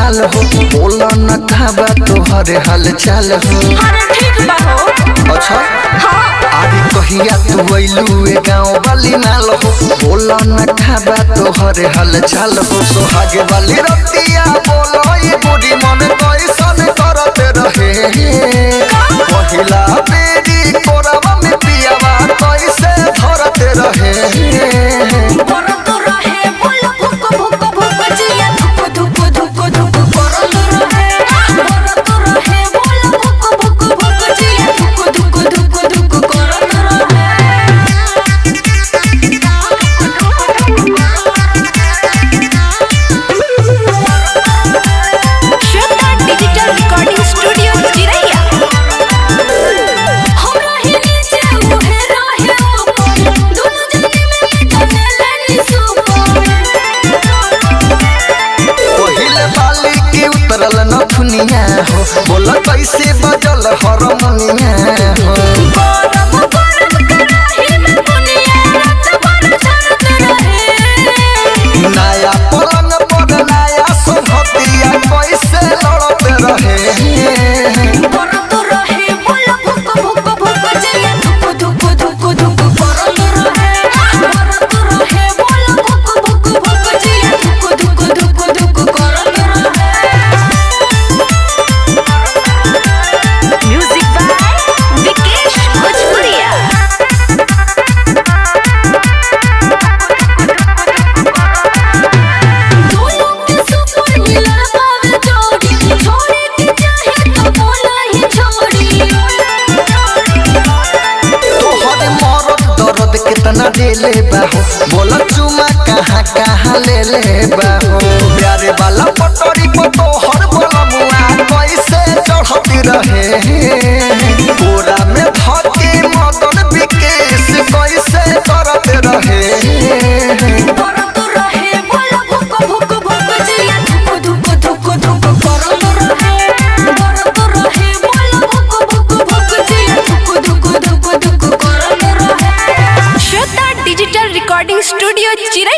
माल हो, बोला न खाबा तोहरे हाल चाल हो। अच्छा आदि कहिया तू अइलू ए गाँव वाली माल हो, बोला न खाबा तोहरे हाल चाल हो। सोहागे वाली रतिया बोलो ये बुढ़ी मन कैसन करते रहे, पहिला बेरी कोरवा में पियावा कैसे धरते रहे। नथुनिया हो, बोला कैसे बजल हारमोनिया हो। नया पलंग पर नया सोहतिया कैसे लड़ते रहे। कितना दे ले बाहो, बोला चुमा कहाँ कहाँ ले ले बाहो। प्यारे वाला पटोरी को तो हर बोला मुआ कैसे चढ़ती रहे, पूरा में धके मदन विकेश कैसे करते रहे। डिजिटल रिकॉर्डिंग स्टूडियो चिरैया।